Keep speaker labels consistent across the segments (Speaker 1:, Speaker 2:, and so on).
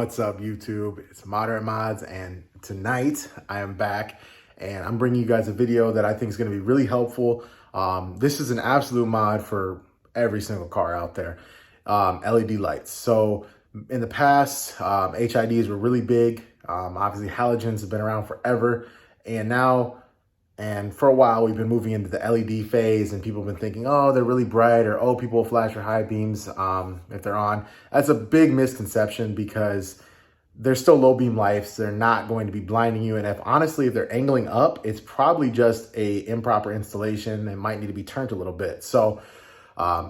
Speaker 1: What's up, YouTube? It's Moderate Mods, and tonight I am back and I'm bringing you guys a video that I think is going to be really helpful. This is an absolute mod for every single car out there. LED lights. So in the past, HIDs were really big. Obviously halogens have been around forever, and for a while, we've been moving into the LED phase, and people have been thinking, oh, they're really bright, or oh, people will flash their high beams if they're on. That's a big misconception because they're still low beam lights. They're not going to be blinding you. And honestly, if they're angling up, it's probably just a improper installation. It might need to be turned a little bit. So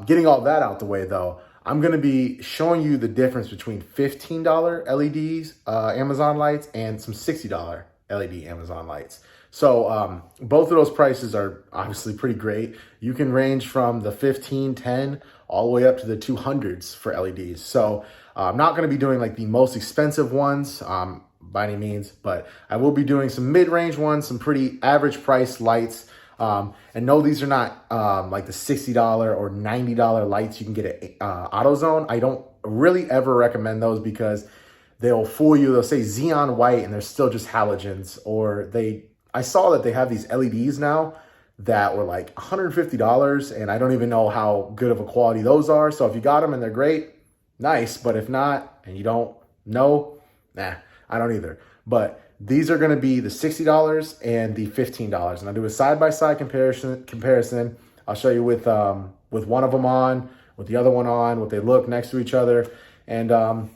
Speaker 1: getting all that out the way though, I'm gonna be showing you the difference between $15 LEDs, Amazon lights, and some $60 LED Amazon lights. So both of those prices are obviously pretty great. You can range from the 15, 10, all the way up to the 200s for LEDs. So I'm not gonna be doing like the most expensive ones by any means, but I will be doing some mid-range ones, some pretty average price lights. And no, these are not like the $60 or $90 lights you can get at AutoZone. I don't really ever recommend those because they'll fool you. They'll say xenon white and they're still just halogens, or I saw that they have these LEDs now that were like $150, and I don't even know how good of a quality those are. So if you got them and they're great, nice. But if not, and you don't know, nah, I don't either. But these are gonna be the $60 and the $15. And I'll do a side-by-side comparison. I'll show you with one of them on, with the other one on, what they look next to each other. And I'm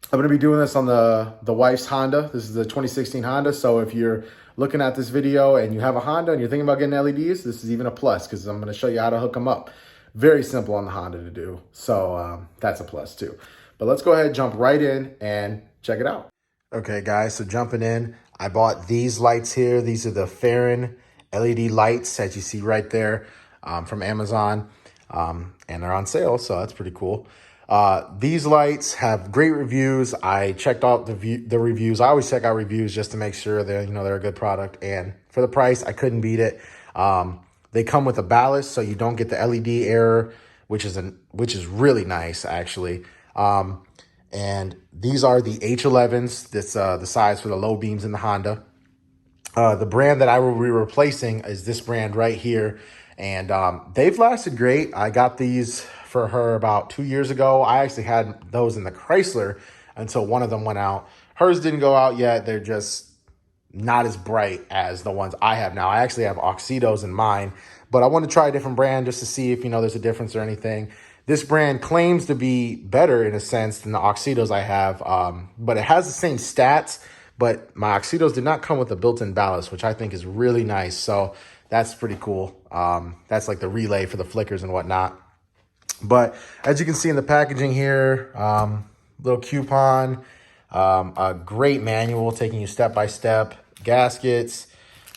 Speaker 1: gonna be doing this on the wife's Honda. This is the 2016 Honda. So if you're looking at this video and you have a Honda and you're thinking about getting LEDs, this is even a plus because I'm gonna show you how to hook them up. Very simple on the Honda to do. So that's a plus too. But let's go ahead, jump right in and check it out. Okay guys, so jumping in, I bought these lights here. These are the Farron LED lights, as you see right there, from Amazon, and they're on sale, so that's pretty cool. These lights have great reviews. I checked out the reviews. I always check out reviews just to make sure that they're a good product. And for the price, I couldn't beat it. They come with a ballast, so you don't get the LED error, which is really nice actually. And these are the H11s. This the size for the low beams in the Honda. The brand that I will be replacing is this brand right here. And they've lasted great. I got these for her about 2 years ago. I actually had those in the Chrysler until one of them went out. Hers didn't go out yet. They're just not as bright as the ones I have now. I actually have Oxidos in mine, but I want to try a different brand just to see if, there's a difference or anything. This brand claims to be better in a sense than the Oxidos I have, but it has the same stats, but my Oxidos did not come with a built-in ballast, which I think is really nice. So that's pretty cool. That's like the relay for the flickers and whatnot. But as you can see in the packaging here, little coupon, a great manual taking you step-by-step, gaskets,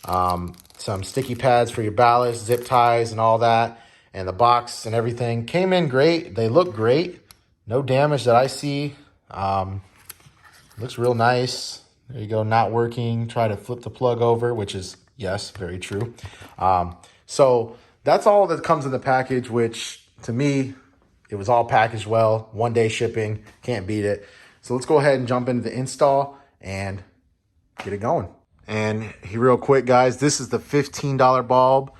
Speaker 1: some sticky pads for your ballast, zip ties and all that, and the box and everything came in great. They look great. No damage that I see. Looks real nice. There you go, not working. Try to flip the plug over, which is, yes, very true. So that's all that comes in the package, which to me, it was all packaged well. 1-day shipping, can't beat it. So let's go ahead and jump into the install and get it going. And here real quick, guys, this is the $15 bulb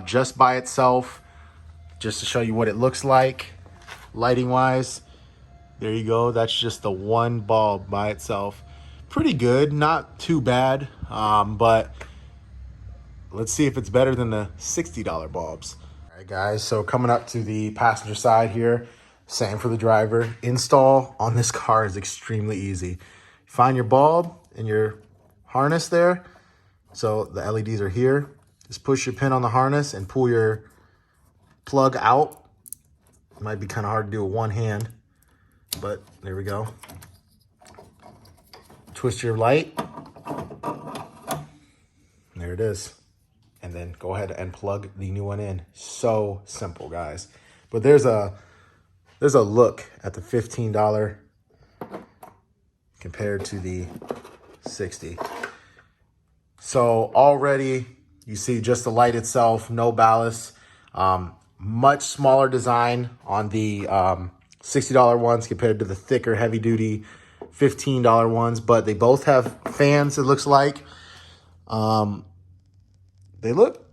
Speaker 1: just by itself, just to show you what it looks like lighting wise. There you go. That's just the one bulb by itself. Pretty good, not too bad, but let's see if it's better than the $60 bulbs. All right, guys, so coming up to the passenger side here, same for the driver. Install on this car is extremely easy. Find your bulb and your harness there. So the LEDs are here. Just push your pin on the harness and pull your plug out. It might be kind of hard to do with one hand, but there we go. Twist your light. There it is. And then go ahead and plug the new one in. So simple, guys. But there's a look at the $15 compared to the $60. So already you see just the light itself, no ballast. Much smaller design on the $60 ones compared to the thicker, heavy duty $15 ones, but they both have fans, it looks like. They look,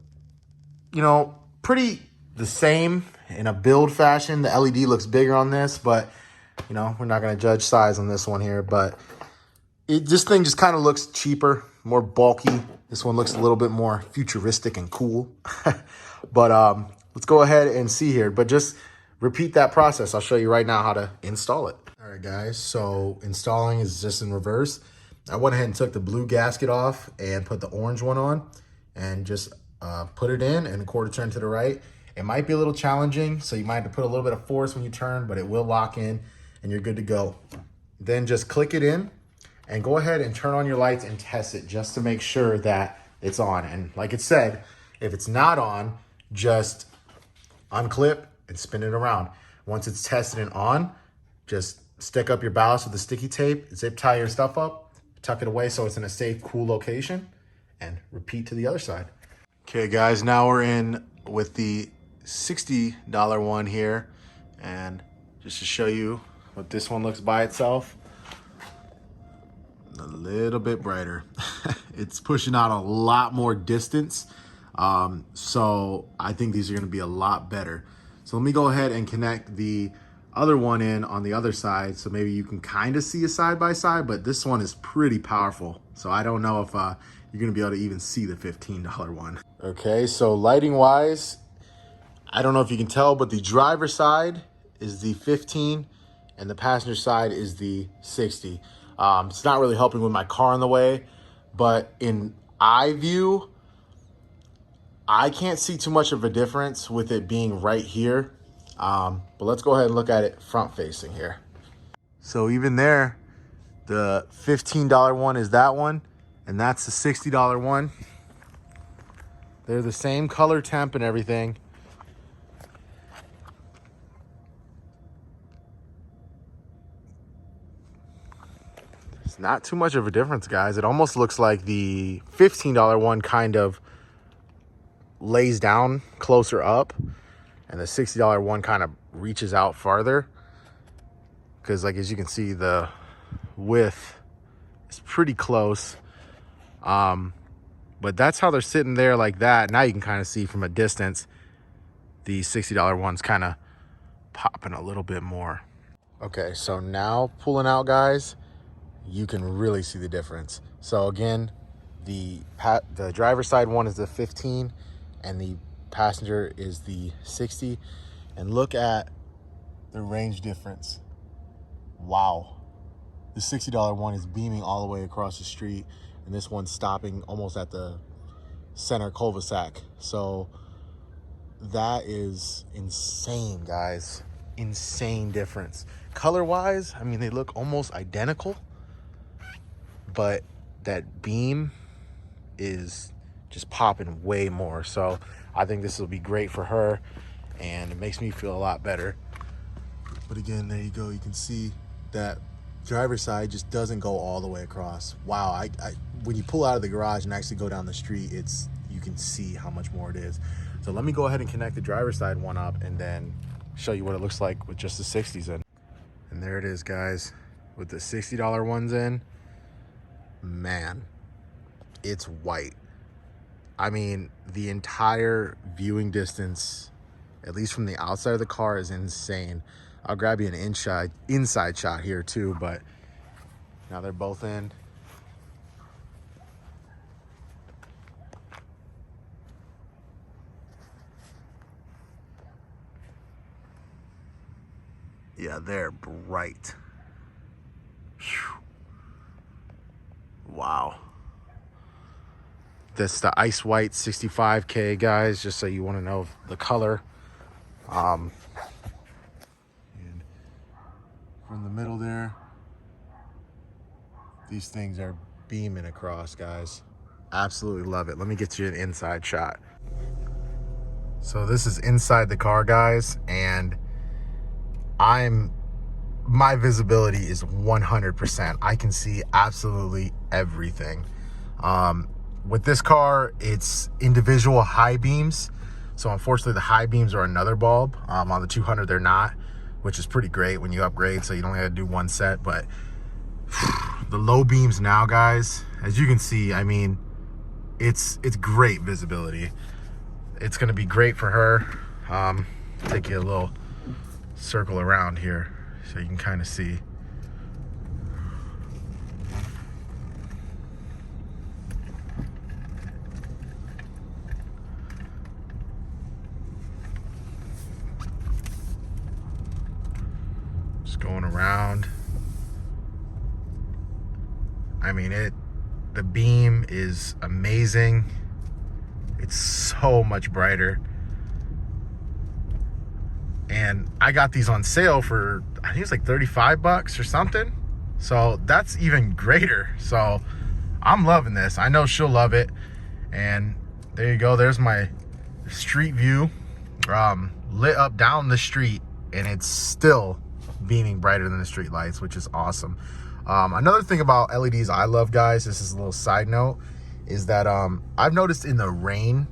Speaker 1: you know, pretty the same in a build fashion. The LED looks bigger on this, but, you know, we're not going to judge size on this one here. But this thing just kind of looks cheaper, more bulky. This one looks a little bit more futuristic and cool. But let's go ahead and see here. But just repeat that process. I'll show you right now how to install it. All right, guys. So installing is just in reverse. I went ahead and took the blue gasket off and put the orange one on and just put it in and a quarter turn to the right. It might be a little challenging, so you might have to put a little bit of force when you turn, but it will lock in and you're good to go. Then just click it in and go ahead and turn on your lights and test it just to make sure that it's on. And like it said, if it's not on, just unclip and spin it around. Once it's tested and on, just stick up your ballast with the sticky tape, zip tie your stuff up, tuck it away so it's in a safe, cool location, and repeat to the other side. Okay, guys, now we're in with the $60 one here, and just to show you what this one looks by itself, a little bit brighter. It's pushing out a lot more distance, so I think these are going to be a lot better. So let me go ahead and connect the other one in on the other side, so maybe you can kind of see a side by side, but this one is pretty powerful, so I don't know if you're going to be able to even see the $15 one. Okay, so lighting wise, I don't know if you can tell, but the driver side is the 15 and the passenger side is the 60. It's not really helping with my car in the way, but in eye view, I can't see too much of a difference with it being right here. But let's go ahead and look at it front facing here. So even there, the $15 one is that one, and that's the $60 one. They're the same color temp and everything. It's not too much of a difference, guys. It almost looks like the $15 one kind of lays down closer up, and the $60 one kind of reaches out farther. Because, like, as you can see, the width is pretty close. But that's how they're sitting there like that. Now you can kind of see from a distance, the $60 one's kind of popping a little bit more. Okay, so now pulling out, guys, you can really see the difference. So again, the driver's side one is the 15 and the passenger is the 60. And look at the range difference. Wow. The $60 one is beaming all the way across the street, and this one's stopping almost at the center cul-de-sac. So that is insane, guys. Insane difference. Color-wise, I mean, they look almost identical, but that beam is just popping way more. So I think this will be great for her, and it makes me feel a lot better. But again, there you go. You can see that driver's side just doesn't go all the way across. Wow, when you pull out of the garage and actually go down the street, you can see how much more it is. So let me go ahead and connect the driver's side one up and then show you what it looks like with just the 60s in. And there it is, guys, with the $60 ones in. Man, it's white. I mean, the entire viewing distance, at least from the outside of the car, is insane. I'll grab you an inside shot here too, but now they're both in. Yeah, they're bright. Whew. Wow. That's the ice white 65K, guys, just so you want to know the color. And from the middle there, these things are beaming across, guys. Absolutely love it. Let me get you an inside shot. So this is inside the car, guys, and my visibility is 100%. I can see absolutely everything. With this car, it's individual high beams. So unfortunately, the high beams are another bulb. On the 200, they're not, which is pretty great when you upgrade, so you don't have to do one set. But The low beams now, guys, as you can see, I mean, it's great visibility. It's gonna be great for her. Take you a little circle around here so you can kind of see. Just going around. I mean, the beam is amazing. It's so much brighter. And I got these on sale for, I think it's like 35 bucks or something. So that's even greater. So I'm loving this. I know she'll love it. And there you go. There's my street view, lit up down the street, and it's still beaming brighter than the street lights, which is awesome. Another thing about LEDs I love, guys, this is a little side note, is that I've noticed in the rain,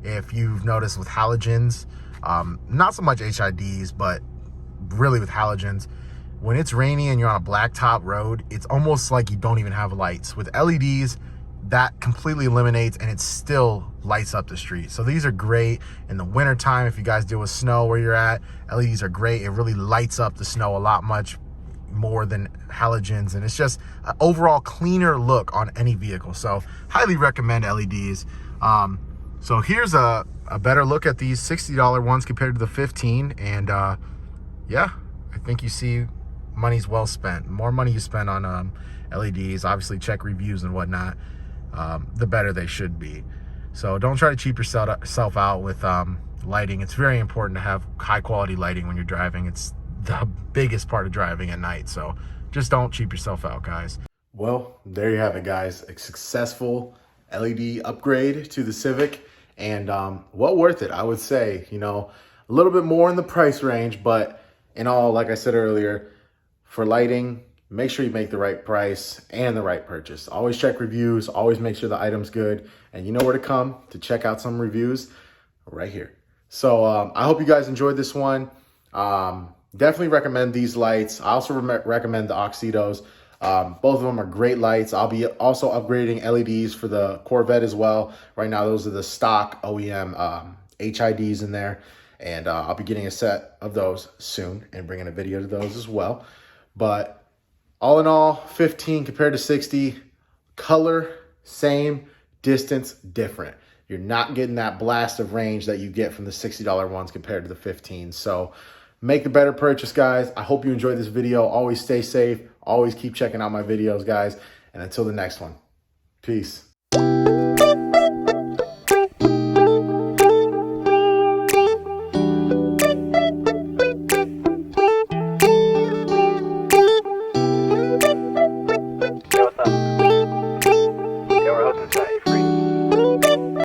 Speaker 1: if you've noticed with halogens, not so much HIDs, but really with halogens, when it's rainy and you're on a blacktop road, it's almost like you don't even have lights. With LEDs, that completely eliminates, and it still lights up the street. So these are great in the winter time. If you guys deal with snow where you're at, LEDs are great. It really lights up the snow a lot much more than halogens, and it's just an overall cleaner look on any vehicle. So highly recommend LEDs. So here's a better look at these $60 ones compared to the 15, and yeah, I think you see money's well spent. The more money you spend on LEDs, obviously check reviews and whatnot, the better they should be. So don't try to cheap yourself out with lighting. It's very important to have high quality lighting when you're driving. It's the biggest part of driving at night. So just don't cheap yourself out, guys. Well, there you have it, guys. A successful LED upgrade to the Civic, and well worth it, I would say. You know, a little bit more in the price range, but in all, like I said earlier, for lighting, make sure you make the right price and the right purchase. Always check reviews, always make sure the item's good, and you know where to come to check out some reviews right here. So I hope you guys enjoyed this one. Definitely recommend these lights. I also recommend the Oxidos. Both of them are great lights. I'll be also upgrading LEDs for the Corvette as well. Right now, those are the stock OEM HIDs in there. And I'll be getting a set of those soon and bringing a video to those as well. But all in all, 15 compared to 60. Color, same. Distance, different. You're not getting that blast of range that you get from the $60 ones compared to the 15. So make the better purchase, guys. I hope you enjoyed this video. Always stay safe. Always keep checking out my videos, guys. And until the next one, peace.